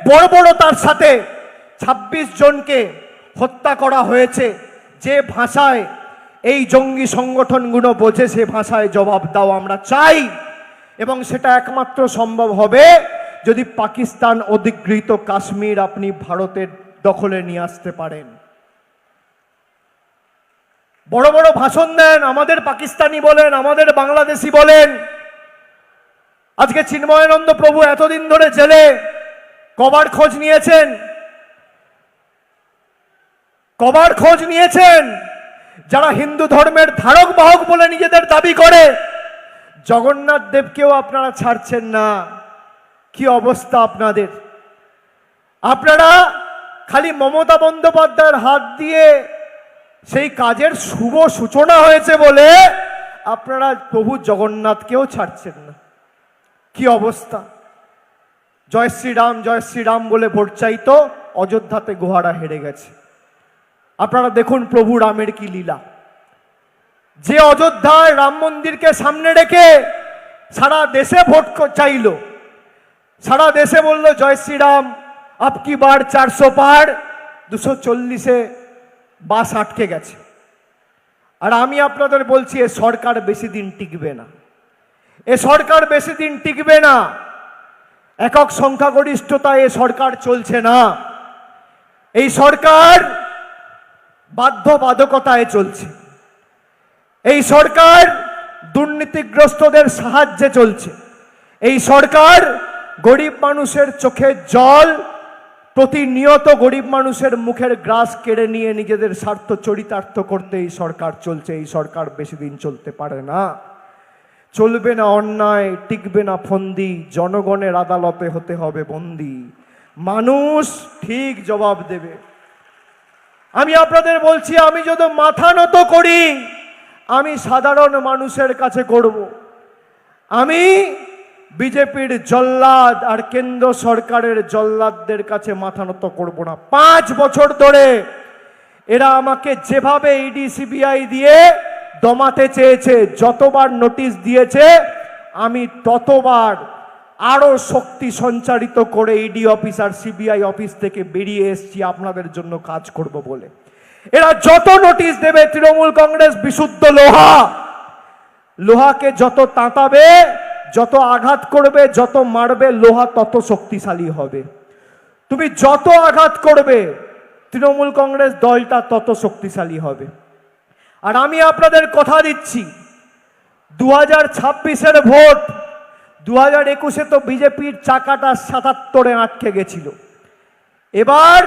বর্বরতার সাথে 26 জনকে হত্যা করা হয়েছে, যে ভাষায় এই জঙ্গি সংগঠনগুলো বোঝে, সে ভাষায় জবাব দাও আমরা চাই। এবং সেটা একমাত্র সম্ভব হবে যদি পাকিস্তান অধিকৃত কাশ্মীর আপনি ভারতের দখলে নিয়ে আসতে পারেন। বড় বড় ভাষণ দেন, আমাদের পাকিস্তানি বলেন, আমাদের বাংলাদেশি বলেন। আজকে চিন্ময়ানন্দ প্রভু এতদিন ধরে জেলে, কবার খোঁজ নিয়েছেন? কবার খোঁজ নিয়েছেন? যারা হিন্দু ধর্মের ধারক বাহক বলে নিজেদের দাবি করে, জগন্নাথ দেবকেও আপনারা ছাড়ছেন না। কি অবস্থা আপনাদের! আপনারা খালি মমতা বন্দ্যোপাধ্যায়ের হাত দিয়ে সেই কাজের শুভ সূচনা হয়েছে বলে আপনারা প্রভু জগন্নাথকেও ছাড়ছেন না। কি অবস্থা! জয় শ্রীরাম বলে ভোট চাইতো, অযোধ্যাতে গোহারা হেরে গেছে। আপনারা দেখুন প্রভু রামের কি লীলা। যে অযোধ্যায় রাম মন্দিরকে সামনে রেখে সারা দেশে ভোট চাইল, সারা দেশে বলল জয় শ্রীরাম, আপকি বার 400 পার, 240-এ বাস আটকে গেছে। আর আমি আপনাদের বলছি এ সরকার বেশি দিন টিকবে না, এ সরকার বেশি দিন টিকবে না। একক সংখ্যাগরিষ্ঠতায় এ সরকার চলছে না, এই সরকার বাধ্যবাধকতায় চলছে, এই সরকার দুর্নীতিগ্রস্তদের সাহায্যে চলছে, এই সরকার গরিব মানুষের চোখের জল, প্রতিনিয়ত গরিব মানুষের মুখের গ্রাস কেড়ে নিয়ে নিজেদের স্বার্থ চরিতার্থ করতে এই সরকার চলছে। এই সরকার বেশি দিন চলতে পারে না। চলবে না অন্যায়, টিকবে না ফন্দি, জনগণের আদালতে হতে হবে বন্দী। মানুষ ঠিক জবাব দেবে। আমি আপনাদের বলছি, আমি যদি মাথা নত করি, আমি সাধারণ মানুষের কাছে করব। আমি বিজেপির জল্লাদ আর কেন্দ্র সরকারের জল্লাদদের কাছে মাথা নত করব না। 5 বছর ধরে এরা আমাকে যেভাবে ইডি সিবিআই দিয়ে দমাতে চেয়েছে, যতবার নোটিশ দিয়েছে আমি ততবার আরো শক্তি সঞ্চারিত করে ইডি অফিস আর সিবিআই অফিস থেকে বেরিয়ে এসেছি আপনাদের জন্য কাজ করব বলে। এরা যত নোটিশ দেবে, তৃণমূল কংগ্রেস বিশুদ্ধ লোহা, লোহাকে যত তাঁতাবে, যত আঘাত করবে, যত মারবে, লোহা তত শক্তিশালী হবে। তুমি যত আঘাত করবে, তৃণমূল কংগ্রেস দলটা তত শক্তিশালী হবে। আর আমি আপনাদের কথা দিচ্ছি, 2026-এর ভোট, 2021-এ তো বিজেপির চাকাটা 77-এ আটকে গেছিল, এবার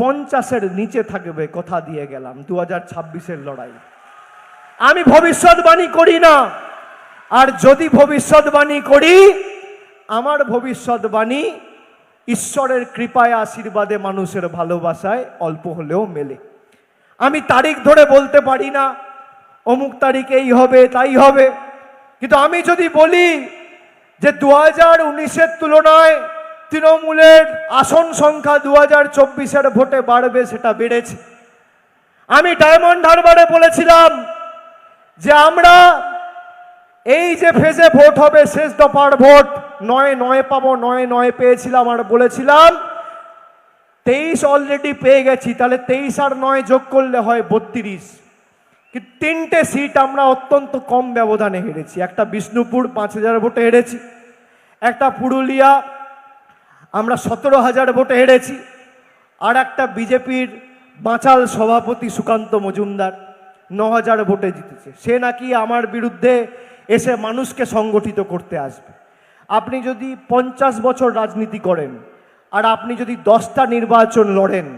50-এর নিচে থাকবে, কথা দিয়ে গেলাম 2026-এর লড়াই। আমি ভবিষ্যৎবাণী করি না, আর যদি ভবিষ্যৎবাণী করি, আমার ভবিষ্যৎবাণী ঈশ্বরের কৃপায়, আশীর্বাদে, মানুষের ভালোবাসায় অল্প হলেও মেলে। আমি তারিখ ধরে বলতে পারি না অমুক তারিখে এই হবে তাই হবে, কিন্তু আমি যদি বলি যে 2019-এর তুলনায় তৃণমূলের আসন সংখ্যা 2024-এর ভোটে বাড়বে, সেটা বেড়েছে। আমি ডায়মন্ড হারবারে বলেছিলাম যে আমরা এই যে ফেজে ভোট হবে, শেষ দফার ভোট, 9 পাবো, 9 পেয়েছিলাম, আর বলেছিলাম 23 অলরেডি পেয়ে গেছি, তাহলে 23 আর 9 যোগ করলে হয় 32। কিন্তু 3টে সিট আমরা অত্যন্ত কম ব্যবধানে হেরেছি। একটা বিষ্ণুপুর 5000 ভোটে হেরেছি, একটা পুরুলিয়া আমরা 17000 ভোটে হেরেছি, আর একটা বিজেপির বাঁচাল সভাপতি সুকান্ত মজুমদার 9000 ভোটে জিতেছে। সে নাকি আমার বিরুদ্ধে এসে মানুষকে সংগঠিত করতে আসবে। আপনি যদি 50 বছর রাজনীতি করেন, আর আপনি যদি 10টা নির্বাচন লড়েন,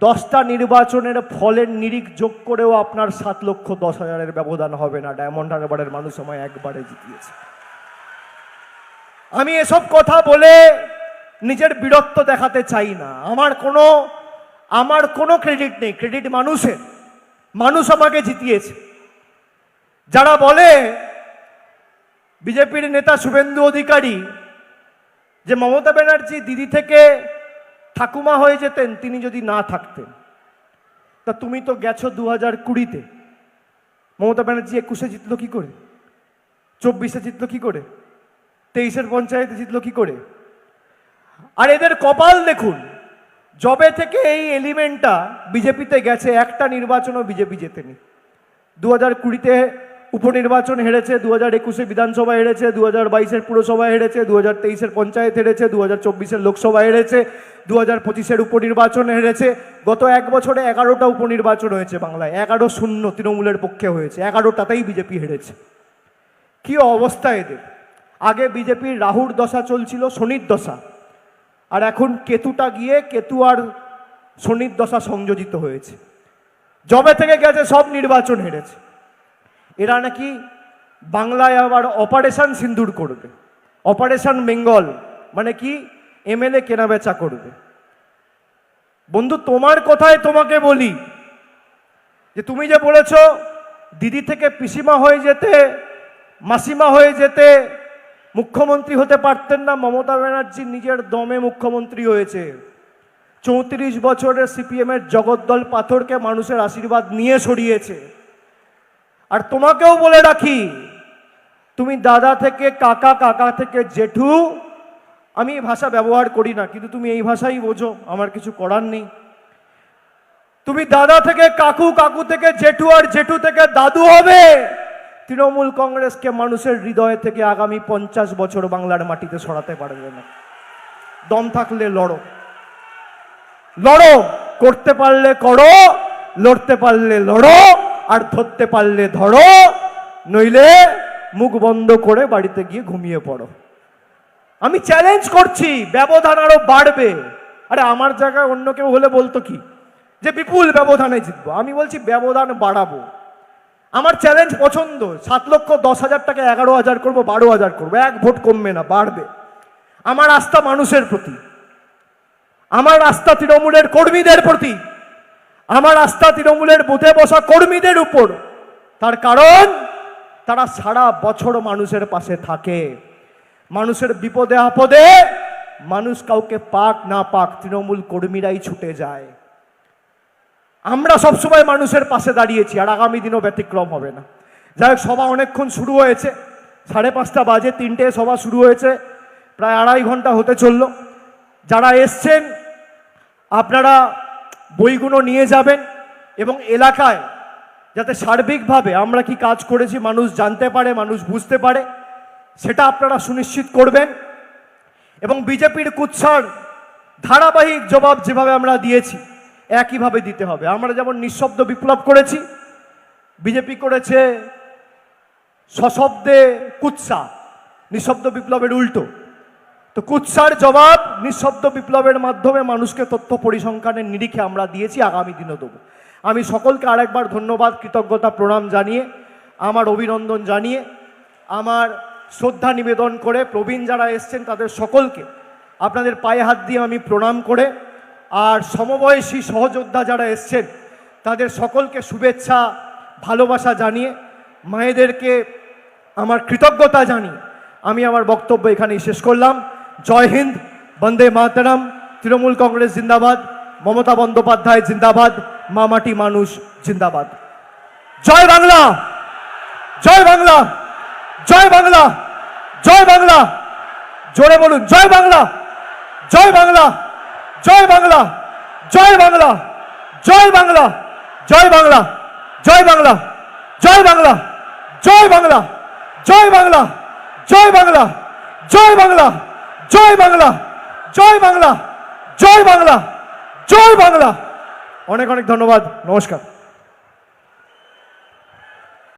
10টা নির্বাচনের ফলের নিরিখ যোগ করেও আপনার 7,10,000-এর ব্যবধান হবে না। ডায়মন্ড হারবারের মানুষ আমায় একবারে জিতিয়েছে। আমি এসব কথা বলে নিজের বীরত্ব দেখাতে চাই না। আমার কোনো ক্রেডিট নেই, ক্রেডিট মানুষের। মানুষ আমাকে জিতিয়েছে। যারা বলে বিজেপির নেতা শুভেন্দু অধিকারী যে মমতা ব্যানার্জি দিদি থেকে ঠাকুমা হয়ে যেতেন তিনি যদি না থাকতেন, তা তুমি তো গেছো 2020-তে, মমতা ব্যানার্জি 21-এ জিতলো কি করে, 24-এ জিতলো কি করে, 23-এর পঞ্চায়েতে জিতলো কি করে? আর এদের কপাল দেখুন, জবে থেকে এই এলিমেন্টটা বিজেপিতে গেছে, একটা নির্বাচনও বিজেপি জেতেনি। 2020-তে উপনির্বাচন হেরেছে, 2021-এ বিধানসভা হেরেছে, 2022-এর পুরসভা হেরেছে, 2023-এর পঞ্চায়েত হেরেছে, 2024-এর লোকসভা হেরেছে, 2025-এর উপনির্বাচন হেরেছে। গত 1 বছরে 11টা উপনির্বাচন হয়েছে বাংলায়, 11-0 তৃণমূলের পক্ষে হয়েছে, 11টাতেই বিজেপি হেরেছে। কি অবস্থা এদের! আগে বিজেপির রাহুর দশা চলছিল, শনির দশা, আর এখন কেতুটা গিয়ে কেতু আর শনির দশা সংযোজিত হয়েছে। জবে থেকে গেছে সব নির্বাচন হেরেছে। এরা নাকি বাংলায় আবার অপারেশন সিন্দুর করবে, অপারেশন বেঙ্গল, মানে কি এমএলএ কেনাবেচা করবে। বন্ধু, তোমার কথায় তোমাকে বলি যে তুমি যে বলেছো দিদি থেকে পিসিমা হয়ে যেতে, মাসিমা হয়ে যেতে, মুখ্যমন্ত্রী হতে পারতেন না। মমতা ব্যানার্জি নিজের দমে মুখ্যমন্ত্রী হয়েছে। 34 বছরের সিপিএমের জগদ্দল পাথরকে মানুষের আশীর্বাদ নিয়ে সরিয়েছে। আর তোমাকেও বলে রাখি, তুমি দাদা থেকে কাকা, কাকা থেকে জেঠু, আমি এই ভাষা ব্যবহার করি না, কিন্তু তুমি এই ভাষাই বোঝো, আমার কিছু করার নেই। তুমি দাদা থেকে কাকু, কাকু থেকে জেঠু, আর জেঠু থেকে দাদু হবে। তৃণমূল কংগ্রেসকে মানুষের হৃদয় থেকে আগামী 50 বছর বাংলার মাটিতে সরাতে পারবে না। দম থাকলে লড়ো, লড়ো, করতে পারলে করো, লড়তে পারলে লড়ো, আর ধরতে পারলে ধরো, নইলে মুখ বন্ধ করে বাড়িতে গিয়ে ঘুমিয়ে পড়ো। আমি চ্যালেঞ্জ করছি, ব্যবধান আরো বাড়বে। আরে আমার জায়গায় অন্য কেউ হলে বলতো কি যে বিপুল ব্যবধানে জিতবো, আমি বলছি ব্যবধান বাড়াবো। আমার চ্যালেঞ্জ পছন্দ, 7,10,000টাকে 11,000 করবো, 12,000 করবো, 1 ভোট কমবে না, বাড়বে। আমার আস্থা মানুষের প্রতি, আমার আস্থা তৃণমূলের কর্মীদের প্রতি, আমার আস্থা তৃণমূলের বুথে বসা কর্মীদের উপর। তার কারণ তারা সারা বছর মানুষের পাশে থাকে। মানুষের বিপদে আপদে মানুষ কাউকে পাক না পাক, তৃণমূল কর্মীরাই ছুটে যায়। আমরা সবসময় মানুষের পাশে দাঁড়িয়েছি, আর আগামী দিনও ব্যতিক্রম হবে না। যাই হোক, সভা অনেকক্ষণ শুরু হয়েছে, 5:30 বাজে, 3টে সভা শুরু হয়েছে, প্রায় 2.5 ঘন্টা হতে চলল। যারা এসছেন আপনারা বইগুলো নিয়ে যাবেন, এবং এলাকায় যাতে সার্বিকভাবে আমরা কি কাজ করেছি মানুষ জানতে পারে, মানুষ বুঝতে পারে, সেটা আপনারা সুনিশ্চিত করবেন। এবং বিজেপির কুৎসার ধারাবাহিক জবাব যেভাবে আমরা দিয়েছি একইভাবে দিতে হবে। আমরা যেমন নিঃশব্দ বিপ্লব করেছি, বিজেপি করেছে সশব্দে কুৎসা, নিঃশব্দ বিপ্লবের উল্টো। তো কুৎসার জবাব নিঃশব্দ বিপ্লবের মাধ্যমে মানুষকে তথ্য পরিসংখ্যানের নিরিখে আমরা দিয়েছি, আগামী দিনও দেবো। আমি সকলকে আরেকবার ধন্যবাদ, কৃতজ্ঞতা, প্রণাম জানিয়ে, আমার অভিনন্দন জানিয়ে, আমার শ্রদ্ধা নিবেদন করে, প্রবীণ যারা এসছেন তাদের সকলকে আপনাদের পায়ে হাত দিয়ে আমি প্রণাম করে, আর সমবয়সী সহযোদ্ধা যারা এসছেন তাদের সকলকে শুভেচ্ছা ভালোবাসা জানিয়ে, মায়েদেরকে আমার কৃতজ্ঞতা জানিয়ে আমি আমার বক্তব্য এখানেই শেষ করলাম। জয় হিন্দ, বন্দে মাতরম, তৃণমূল কংগ্রেস জিন্দাবাদ, মমতা বন্দ্যোপাধ্যায় জিন্দাবাদ, মা মাটি মানুষ জিন্দাবাদ। জয় বাংলা, জয় বাংলা, জয় বাংলা, জয় বাংলা। জোরে বলুন, জয় বাংলা, জয় বাংলা, জয় বাংলা, জয় বাংলা, জয় বাংলা, জয় বাংলা, জয় বাংলা, জয় বাংলা, জয় বাংলা, জয় বাংলা, জয় বাংলা, জয় বাংলা, জয় বাংলা, জয় বাংলা, জয় বাংলা, জয় বাংলা। অনেক অনেক ধন্যবাদ, নমস্কার।